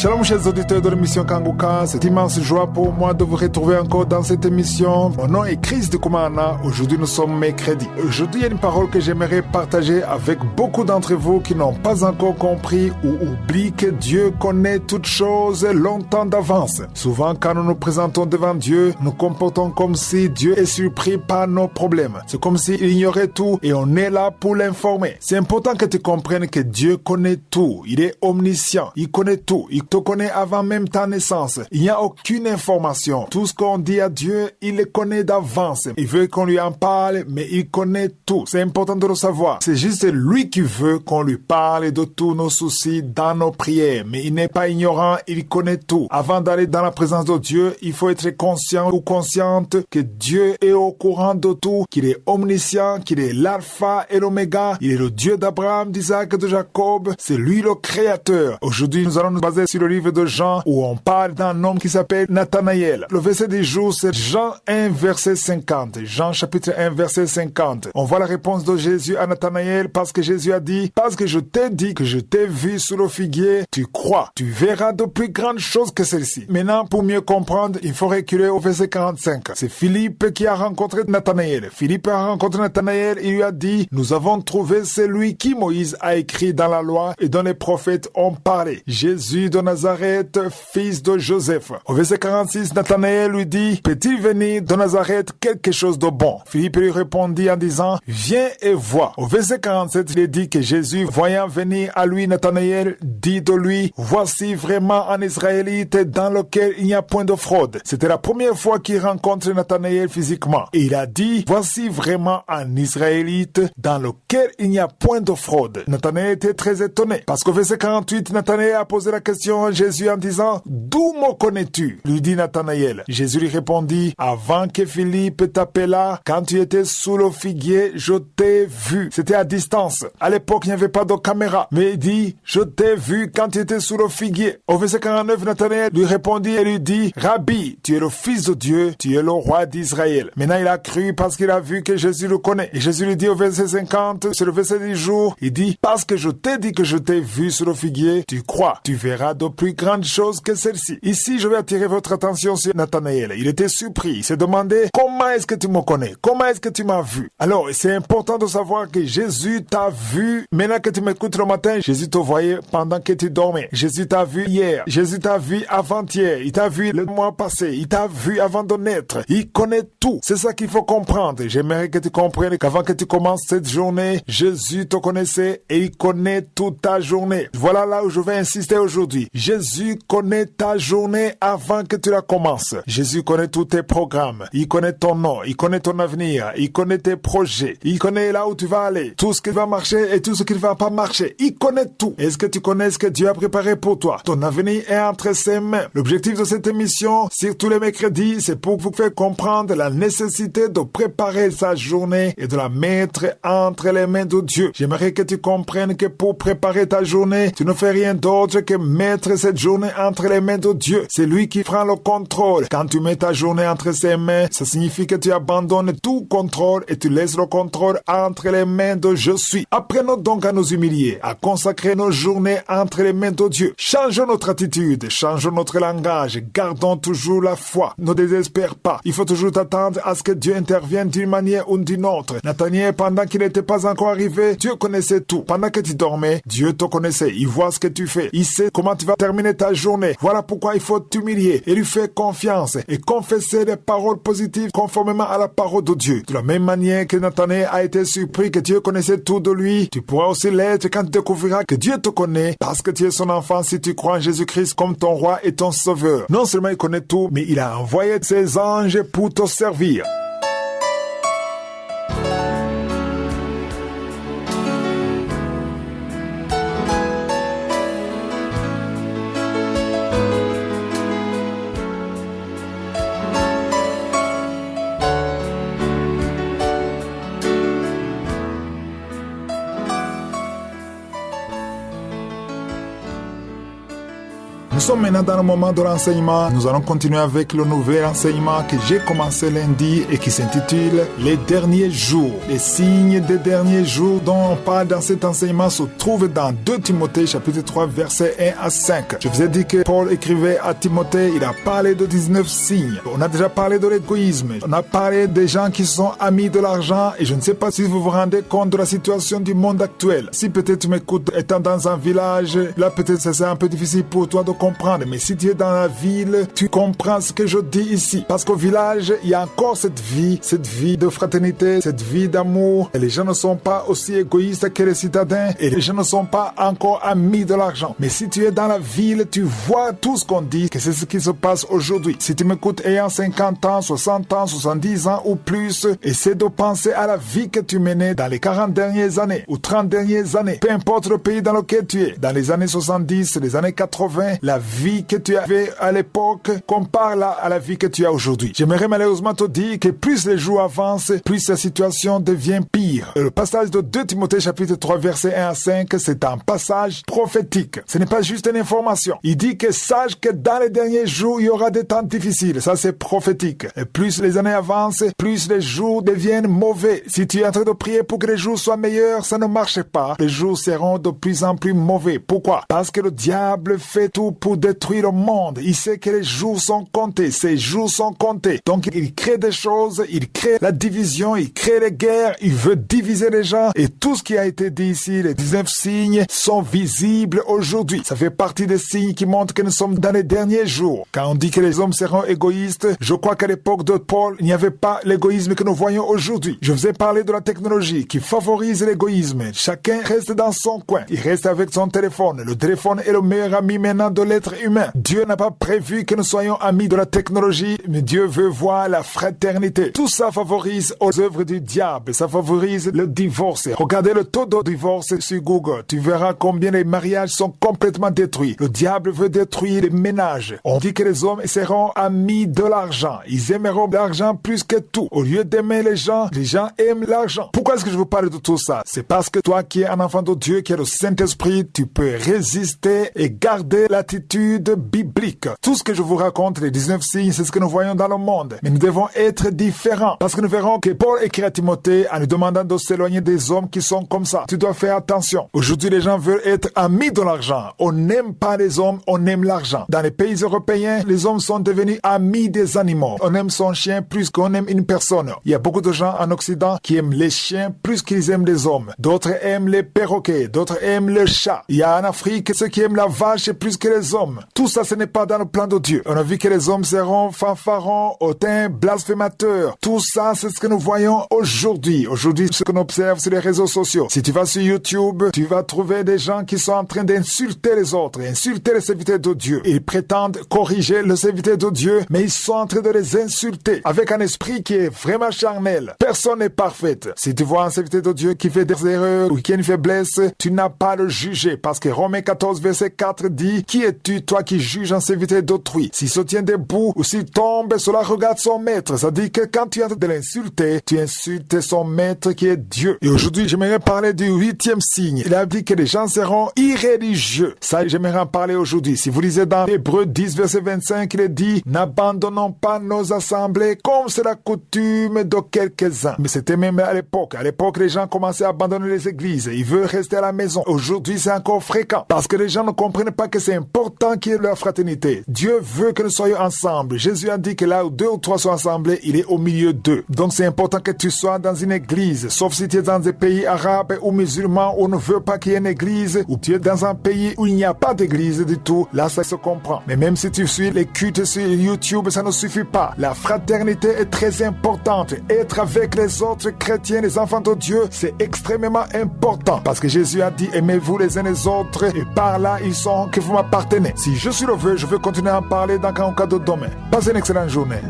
Shalom chers auditeurs de l'émission Kanguka, c'est immense joie pour moi de vous retrouver encore dans cette émission. Mon nom est Chris de Koumana, aujourd'hui nous sommes mercredi. Aujourd'hui il y a une parole que j'aimerais partager avec beaucoup d'entre vous qui n'ont pas encore compris ou oublient que Dieu connaît toutes choses longtemps d'avance. Souvent quand nous nous présentons devant Dieu, nous comportons comme si Dieu est surpris par nos problèmes. C'est comme s'il ignorait tout et on est là pour l'informer. C'est important que tu comprennes que Dieu connaît tout, il est omniscient, il connaît tout. Il te connaît avant même ta naissance. Il n'y a aucune information. Tout ce qu'on dit à Dieu, il le connaît d'avance. Il veut qu'on lui en parle, mais il connaît tout. C'est important de le savoir. C'est juste lui qui veut qu'on lui parle de tous nos soucis dans nos prières. Mais il n'est pas ignorant, il connaît tout. Avant d'aller dans la présence de Dieu, il faut être conscient ou consciente que Dieu est au courant de tout, qu'il est omniscient, qu'il est l'alpha et l'oméga. Il est le Dieu d'Abraham, d'Isaac et de Jacob. C'est lui le créateur. Aujourd'hui, nous allons nous baser sur le livre de Jean où on parle d'un homme qui s'appelle Nathanaël. Le verset du jour, c'est Jean 1, verset 50. Jean chapitre 1, verset 50. On voit la réponse de Jésus à Nathanaël parce que Jésus a dit, parce que je t'ai dit que je t'ai vu sous le figuier, tu crois. Tu verras de plus grandes choses que celle-ci. Maintenant, pour mieux comprendre, il faut reculer au verset 45. C'est Philippe qui a rencontré Nathanaël. Philippe a rencontré Nathanaël et lui a dit, nous avons trouvé celui qui Moïse a écrit dans la loi et dont les prophètes ont parlé. Jésus de Nazareth, fils de Joseph. Au verset 46, Nathanaël lui dit, peut-il venir de Nazareth quelque chose de bon? Philippe lui répondit en disant, viens et vois. Au verset 47, il est dit que Jésus, voyant venir à lui Nathanaël, dit de lui, voici vraiment un Israélite dans lequel il n'y a point de fraude. C'était la première fois qu'il rencontre Nathanaël physiquement. Et il a dit, voici vraiment un Israélite dans lequel il n'y a point de fraude. Nathanaël était très étonné parce qu'au verset 48, Nathanaël a posé la question à Jésus en disant, d'où me connais-tu? Lui dit Nathanaël. Jésus lui répondit, avant que Philippe t'appela, quand tu étais sous le figuier, je t'ai vu. C'était à distance. À l'époque, il n'y avait pas de caméra. Mais il dit, je t'ai vu quand tu étais sous le figuier. Au verset 49, Nathanaël lui répondit et lui dit, Rabbi, tu es le fils de Dieu, tu es le roi d'Israël. Maintenant, il a cru parce qu'il a vu que Jésus le connaît. Et Jésus lui dit au verset 50, c'est le verset du jour, il dit, parce que je t'ai dit que je t'ai vu sous le figuier, tu crois. Tu verras de plus grandes choses que celle-ci. Ici, je vais attirer votre attention sur Nathanaël. Il était surpris. Il s'est demandé, comment est-ce que tu me connais? Comment est-ce que tu m'as vu? Alors, c'est important de savoir que Jésus t'a vu. Maintenant que tu m'écoutes le matin, Jésus te voyait pendant que tu dormais. Jésus t'a vu hier. Jésus t'a vu avant-hier. Il t'a vu le mois passé. Il t'a vu avant de naître. Il connaît tout. C'est ça qu'il faut comprendre. J'aimerais que tu comprennes qu'avant que tu commences cette journée, Jésus te connaissait et il connaît toute ta journée. Voilà là où je vais insister aujourd'hui. Jésus connaît ta journée avant que tu la commences. Jésus connaît tous tes programmes. Il connaît ton nom. Il connaît ton avenir. Il connaît tes projets. Il connaît là où tu vas aller. Tout ce qui va marcher et tout ce qui ne va pas marcher. Il connaît tout. Est-ce que tu connais ce que Dieu a préparé pour toi? Ton avenir est entre ses mains. L'objectif de cette émission, sur tous les mercredis, c'est pour vous faire comprendre la nécessité de préparer sa journée et de la mettre entre les mains de Dieu. J'aimerais que tu comprennes que pour préparer ta journée, tu ne fais rien d'autre que mettre cette journée entre les mains de Dieu. C'est lui qui prend le contrôle. Quand tu mets ta journée entre ses mains, ça signifie que tu abandonnes tout contrôle et tu laisses le contrôle entre les mains de Je suis. Apprenons donc à nous humilier, à consacrer nos journées entre les mains de Dieu. Changeons notre attitude, changeons notre langage, gardons toujours la foi. Ne désespère pas. Il faut toujours t'attendre à ce que Dieu intervienne d'une manière ou d'une autre. Nathanaël, pendant qu'il n'était pas encore arrivé, Dieu connaissait tout. Pendant que tu dormais, Dieu te connaissait. Il voit ce que tu fais. Il sait comment tu vas terminer ta journée. Voilà pourquoi il faut t'humilier et lui faire confiance et confesser des paroles positives conformément à la parole de Dieu. De la même manière que Nathanaël a été surpris que Dieu connaissait tout de lui, tu pourras aussi l'être quand tu découvriras que Dieu te connaît parce que tu es son enfant si tu crois en Jésus-Christ comme ton roi et ton sauveur. Non seulement il connaît tout, mais il a envoyé ses anges pour te servir. sommes maintenant dans le moment de l'enseignement. Nous allons continuer avec le nouvel enseignement que j'ai commencé lundi et qui s'intitule « Les derniers jours ». Les signes des derniers jours dont on parle dans cet enseignement se trouvent dans 2 Timothée chapitre 3 versets 1 à 5. Je vous ai dit que Paul écrivait à Timothée, il a parlé de 19 signes. On a déjà parlé de l'égoïsme. On a parlé des gens qui sont amis de l'argent et je ne sais pas si vous vous rendez compte de la situation du monde actuel. Si peut-être tu m'écoutes étant dans un village, là peut-être c'est un peu difficile pour toi de comprendre, mais si tu es dans la ville, tu comprends ce que je dis ici. Parce qu'au village, il y a encore cette vie de fraternité, cette vie d'amour. Et les gens ne sont pas aussi égoïstes que les citadins et les gens ne sont pas encore amis de l'argent. Mais si tu es dans la ville, tu vois tout ce qu'on dit, que c'est ce qui se passe aujourd'hui. Si tu m'écoutes ayant 50 ans, 60 ans, 70 ans ou plus, essaie de penser à la vie que tu menais dans les 40 dernières années ou 30 dernières années. Peu importe le pays dans lequel tu es. Dans les années 70, les années 80, la vie que tu avais à l'époque compare à la vie que tu as aujourd'hui. J'aimerais malheureusement te dire que plus les jours avancent, plus la situation devient pire. Le passage de 2 Timothée chapitre 3 verset 1 à 5, c'est un passage prophétique. Ce n'est pas juste une information. Il dit que sache que dans les derniers jours, il y aura des temps difficiles. Ça, c'est prophétique. Et plus les années avancent, plus les jours deviennent mauvais. Si tu es en train de prier pour que les jours soient meilleurs, ça ne marche pas. Les jours seront de plus en plus mauvais. Pourquoi? Parce que le diable fait tout pour détruire le monde. Il sait que les jours sont comptés. Ces jours sont comptés. Donc, il crée des choses, il crée la division, il crée les guerres, il veut diviser les gens. Et tout ce qui a été dit ici, les 19 signes, sont visibles aujourd'hui. Ça fait partie des signes qui montrent que nous sommes dans les derniers jours. Quand on dit que les hommes seront égoïstes, je crois qu'à l'époque de Paul, il n'y avait pas l'égoïsme que nous voyons aujourd'hui. Je vous ai parlé de la technologie qui favorise l'égoïsme. Chacun reste dans son coin. Il reste avec son téléphone. Le téléphone est le meilleur ami maintenant de l'être humain. Dieu n'a pas prévu que nous soyons amis de la technologie, mais Dieu veut voir la fraternité. Tout ça favorise aux œuvres du diable. Ça favorise le divorce. Regardez le taux de divorce sur Google. Tu verras combien les mariages sont complètement détruits. Le diable veut détruire les ménages. On dit que les hommes seront amis de l'argent. Ils aimeront l'argent plus que tout. Au lieu d'aimer les gens aiment l'argent. Pourquoi est-ce que je vous parle de tout ça? C'est parce que toi qui es un enfant de Dieu, qui est le Saint-Esprit, tu peux résister et garder l'attitude biblique. Tout ce que je vous raconte, les 19 signes, c'est ce que nous voyons dans le monde. Mais nous devons être différents. Parce que nous verrons que Paul écrit à Timothée en nous demandant de s'éloigner des hommes qui sont comme ça. Tu dois faire attention. Aujourd'hui, les gens veulent être amis de l'argent. On n'aime pas les hommes, on aime l'argent. Dans les pays européens, les hommes sont devenus amis des animaux. On aime son chien plus qu'on aime une personne. Il y a beaucoup de gens en Occident qui aiment les chiens plus qu'ils aiment les hommes. D'autres aiment les perroquets, d'autres aiment le chat. Il y a en Afrique ceux qui aiment la vache plus que les hommes. Tout ça, ce n'est pas dans le plan de Dieu. On a vu que les hommes seront fanfarons, hautains, blasphémateurs. Tout ça, c'est ce que nous voyons aujourd'hui. Aujourd'hui, ce qu'on observe sur les réseaux sociaux. Si tu vas sur YouTube, tu vas trouver des gens qui sont en train d'insulter les autres, insulter les serviteurs de Dieu. Ils prétendent corriger les serviteurs de Dieu, mais ils sont en train de les insulter avec un esprit qui est vraiment charnel. Personne n'est parfaite. Si tu vois un serviteur de Dieu qui fait des erreurs ou qui a une faiblesse, tu n'as pas à le juger parce que Romains 14 verset 4 dit: qui es-tu, toi qui juges un serviteur d'autrui? S'il se tient debout ou s'il tombe, cela regarde son maître. Ça dit que quand tu es en train de l'insulter, tu insultes son maître qui est Dieu. Et aujourd'hui, j'aimerais parler du 8e signe. Il a dit que les gens seront irréligieux. Ça, j'aimerais en parler aujourd'hui. Si vous lisez dans Hébreux 10 verset 25, il est dit: n'abandonnons pas nos assemblées comme c'est la coutume de quelques-uns. Mais c'était même à l'époque. À l'époque, les gens commençaient à abandonner les églises. Ils veulent rester à la maison. Aujourd'hui, c'est encore fréquent parce que les gens ne comprennent pas que c'est important qu'il y ait leur fraternité. Dieu veut que nous soyons ensemble. Jésus a dit que là où 2 ou 3 sont assemblés, il est au milieu d'eux. Donc c'est important que tu sois dans une église. Sauf si tu es dans des pays arabes ou musulmans où on ne veut pas qu'il y ait une église, ou tu es dans un pays où il n'y a pas d'église du tout, là ça se comprend. Mais même si tu suis les cultes sur YouTube, ça ne suffit pas. La fraternité est très importante. Être avec les autres chrétiens, les enfants de Dieu, c'est extrêmement important. Parce que Jésus a dit: aimez-vous les uns les autres, et par là ils sont que vous m'appartenez. Si je suis le vœu, je veux continuer à en parler dans un cas de demain. Passez une excellente journée.